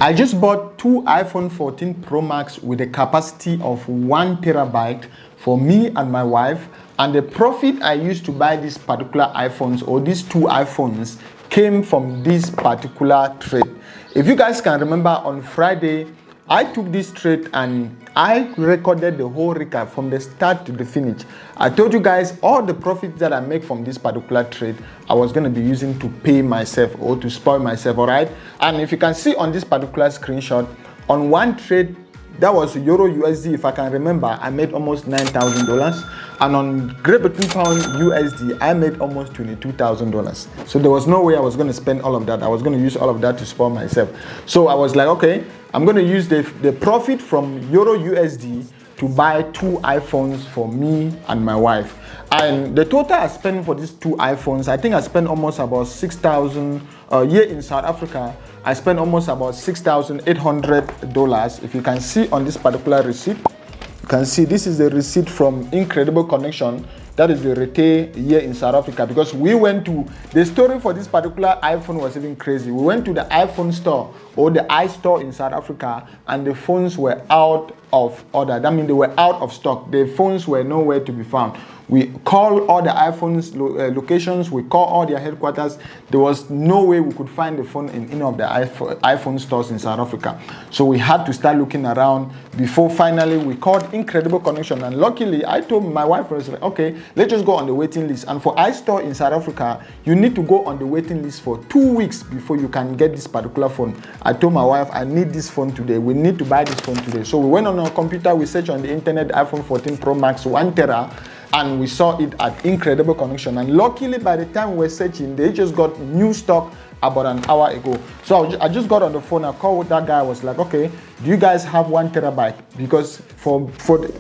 I just bought two iPhone 14 Pro Max with a capacity of 1 terabyte for me and my wife, and the profit I used to buy these particular iPhones, or these two iPhones, came from this particular trade. If you guys can remember, on Friday I took this trade and I recorded the whole recap from the start to the finish. I told you guys all the profits that I make from this particular trade I was going to be using to pay myself or to spoil myself, all right? And if you can see on this particular screenshot, on one trade, that was Euro USD, if I can remember, I made almost $9,000. And on Great Britain Pound USD, I made almost $22,000. So there was no way I was going to spend all of that. I was going to use all of that to spoil myself. So I was like, okay, I'm going to use the profit from Euro USD to buy two iPhones for me and my wife. And the total I spent for these two iPhones, I think I spent almost about $6,000 here in South Africa. I spent almost about $6,800. If you can see on this particular receipt, you can see this is the receipt from Incredible Connection. That is the retail here in South Africa, because we went to, the story for this particular iPhone was even crazy. We went to the iPhone store, or the iStore in South Africa, and the phones were out of order. That means they were out of stock. The phones were nowhere to be found. We called all the iPhones locations, we called all their headquarters. There was no way we could find the phone in any of the iPhone stores in South Africa. So we had to start looking around before finally we called Incredible Connection. And luckily, I told my wife, I was like, okay, let's just go on the waiting list. And for iStore in South Africa, you need to go on the waiting list for 2 weeks before you can get this particular phone. I told my wife, I need this phone today. We need to buy this phone today. So we went on our computer, we searched on the internet, iPhone 14 Pro Max 1 tera, and we saw it at Incredible Connection. And luckily, by the time we were searching, they just got new stock about an hour ago. So I just got on the phone, I called that guy, I was like, okay, do you guys have 1 terabyte? Because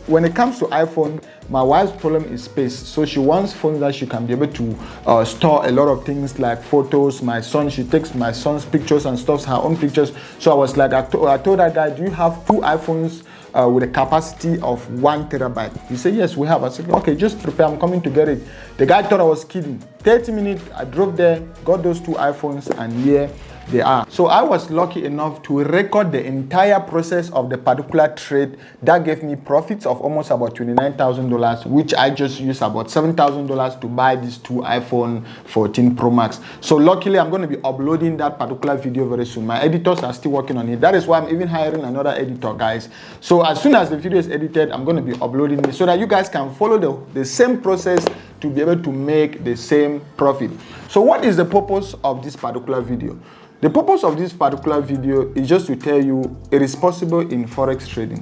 when it comes to iPhone, my wife's problem is space. So she wants phones that she can be able to store a lot of things like photos. My son, she takes my son's pictures and stuffs her own pictures. So I was like, I told that guy, do you have 2 iPhones with a capacity of 1 terabyte? He said, yes, we have. I said, okay, just prepare, I'm coming to get it. The guy thought I was kidding. 30 minutes, I drove there, got those 2 iPhones, and here they are. So I was lucky enough to record the entire process of the particular trade that gave me profits of almost about $29,000, which I just used about $7,000 to buy these 2 iPhone 14 Pro Max. So luckily, I'm going to be uploading that particular video very soon. My editors are still working on it. That is why I'm even hiring another editor, guys. So as soon as the video is edited, I'm going to be uploading it so that you guys can follow the same process to be able to make the same profit. So what is the purpose of this particular video? The purpose of this particular video is just to tell you it is possible in Forex trading.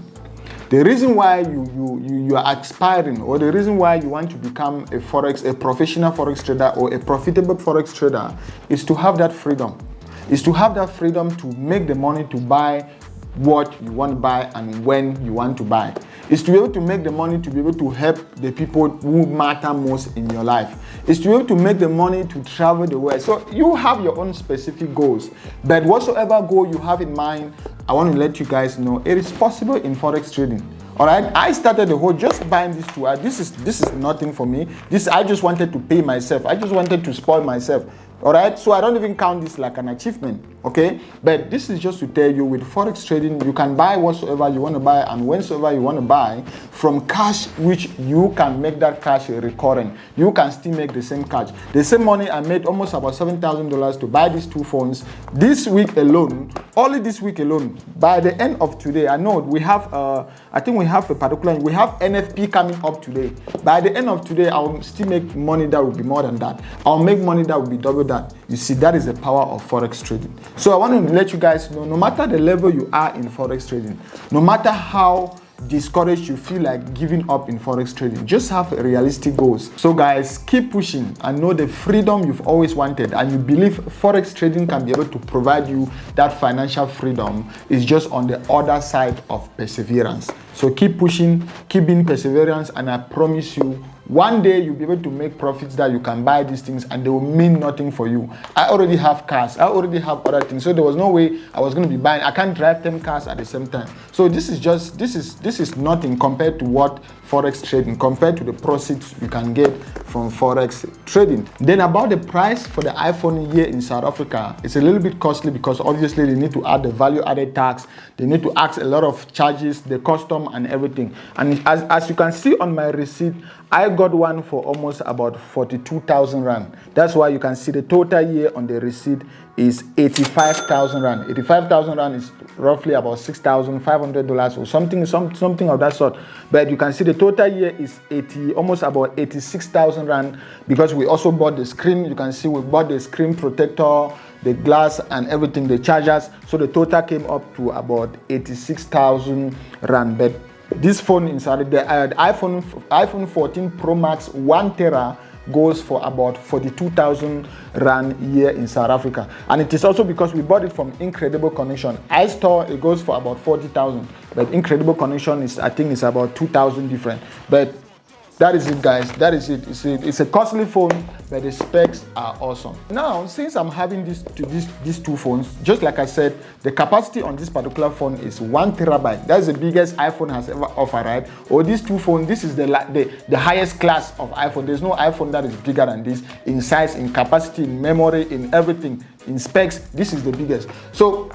The reason why you are aspiring, or the reason why you want to become a professional Forex trader or a profitable Forex trader, is to have that freedom. Is to have that freedom to make the money to buy what you want to buy and when you want to buy. Is to be able to make the money to be able to help the people who matter most in your life. Is to be able to make the money to travel the world. So you have your own specific goals, but whatsoever goal you have in mind, I want to let you guys know it is possible in Forex trading. All right, I started the whole just buying these 2. This is nothing for me. I just wanted to pay myself. I just wanted to spoil myself. All right, so I don't even count this like an achievement, okay? But this is just to tell you, with Forex trading, you can buy whatsoever you want to buy and whensoever you want to buy from cash, which you can make that cash recurring. You can still make the same cash. The same money I made almost about $7,000 to buy these 2 phones this week alone, only this week alone. By the end of today, I know we have, I think we have we have NFP coming up today. By the end of today, I'll still make money that will be more than that. I'll make money that will be double that. You see, that is the power of Forex trading. So I want to let you guys know, no matter the level you are in Forex trading, no matter how discouraged you feel like giving up in Forex trading, just have realistic goals. So guys, keep pushing and know the freedom you've always wanted, and you believe Forex trading can be able to provide you that financial freedom. Is just on the other side of perseverance. So keep pushing, keep being perseverance, and I promise you, one day you'll be able to make profits that you can buy these things and they will mean nothing for you. I already have cars, I already have other things, so there was no way I was going to be buying. I can't drive 10 cars at the same time. So this is nothing compared to what Forex trading compared to the proceeds you can get from Forex trading. Then about the price for the iPhone here in South Africa, it's a little bit costly because obviously they need to add the value added tax, they need to ask a lot of charges, the custom and everything. And as you can see on my receipt, I got one for almost about 42,000 Rand. That's why you can see the total year on the receipt is 85,000 Rand. 85,000 Rand is roughly about $6,500 or something of that sort. But you can see the total year is almost about 86,000 Rand because we also bought the screen. You can see we bought the screen protector, the glass and everything, the chargers. So the total came up to about 86,000 Rand. But this phone inside the iPhone 14 Pro Max 1 tera goes for about 42,000 Rand here in South Africa. And it is also because we bought it from Incredible Connection. iStore, it goes for about 40,000, but Incredible Connection is, I think it's about 2,000 different. But that is it, guys. That is it. It's a costly phone, but the specs are awesome. Now, since I'm having these two phones, just like I said, the capacity on this particular phone is 1 terabyte. That's the biggest iPhone has ever offered, right? Or these two phones, this is the highest class of iPhone. There's no iPhone that is bigger than this in size, in capacity, in memory, in everything, in specs. This is the biggest. So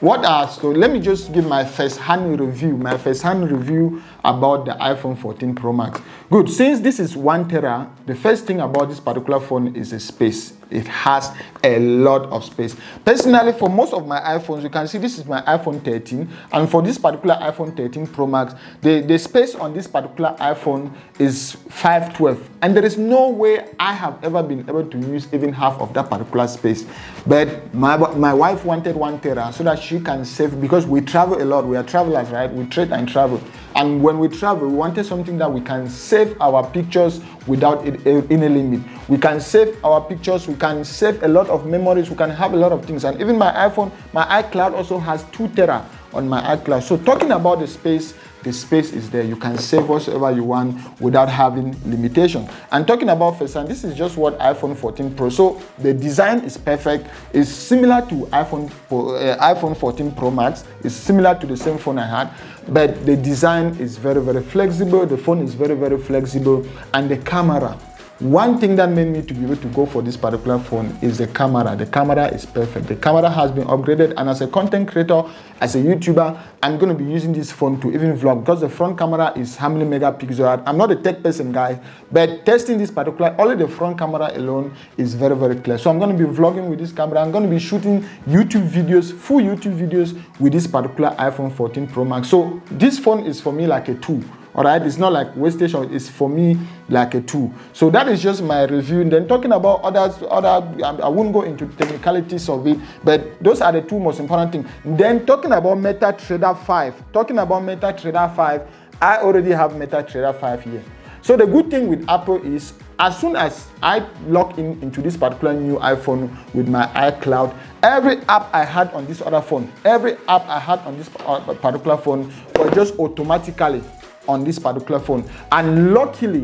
let me just give my first-hand review about the iPhone 14 Pro Max. Good, since this is 1 tera, the first thing about this particular phone is the space. It has a lot of space. Personally, for most of my iPhones, you can see this is my iPhone 13, and for this particular iPhone 13 Pro Max, the space on this particular iPhone is 512, and there is no way I have ever been able to use even half of that particular space. But my wife wanted 1 tera so that she can save, because we travel a lot. We are travelers, right? We trade and travel. And when we travel, we wanted something that we can save our pictures without any limit. We can save our pictures, we can save a lot of memories, we can have a lot of things. And even my iPhone, my iCloud also has 2 tera on my iCloud. So talking about the space is there. You can save whatever you want without having limitation. And talking about first-hand, this is just what iPhone 14 Pro. So the design is perfect. It's similar to iPhone 14 Pro Max. It's similar to the same phone I had, but the design is very, very flexible. The phone is very, very flexible, and the camera. One thing that made me to be able to go for this particular phone is the camera. The camera is perfect. The camera has been upgraded, and as a content creator, as a YouTuber, I'm going to be using this phone to even vlog because the front camera is how many megapixels. I'm not a tech person, guy, but testing this particular, only the front camera alone is very, very clear. So I'm going to be vlogging with this camera. I'm going to be shooting YouTube videos, full YouTube videos with this particular iPhone 14 Pro Max. So this phone is for me like a tool. All right, it's not like waste station, it's for me like a tool. So that is just my review. And then talking about I won't go into technicalities of it, but those are the two most important things. Then talking about MetaTrader 5, I already have MetaTrader 5 here. So the good thing with Apple is, as soon as I log into this particular new iPhone with my iCloud, every app I had on this other phone, every app I had on this particular phone was just automatically on this particular phone. And luckily,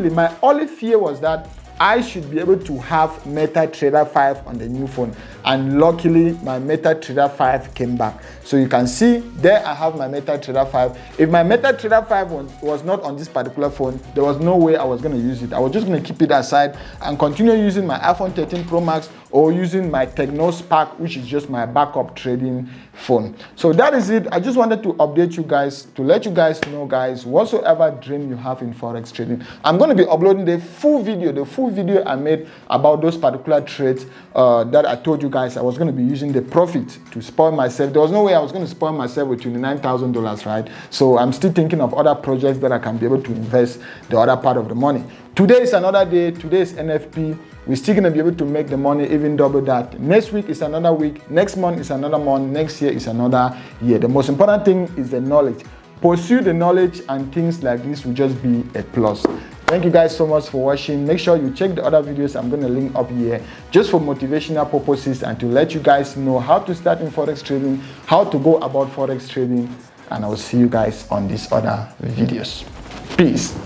my only fear was that I should be able to have MetaTrader 5 on the new phone. And luckily, my MetaTrader 5 came back. So you can see there I have my MetaTrader 5. If my MetaTrader 5 was not on this particular phone, there was no way I was going to use it. I was just going to keep it aside and continue using my iPhone 13 Pro Max or using my Techno Spark, which is just my backup trading phone. So that is it. I just wanted to update you guys, to let you guys know, guys, whatsoever dream you have in Forex trading, I'm going to be uploading the full video I made about those particular trades that I told you guys I was going to be using the profit to spoil myself. There was no way I was going to spoil myself with $29,000, right? So I'm still thinking of other projects that I can be able to invest the other part of the money. Today is another day. Today is NFP. We're still going to be able to make the money, even double that. Next week is another week. Next month is another month. Next year is another year. The most important thing is the knowledge. Pursue the knowledge, and things like this will just be a plus. Thank you guys so much for watching. Make sure you check the other videos I'm going to link up here just for motivational purposes and to let you guys know how to start in Forex trading, how to go about Forex trading, and I will see you guys on these other videos. Peace.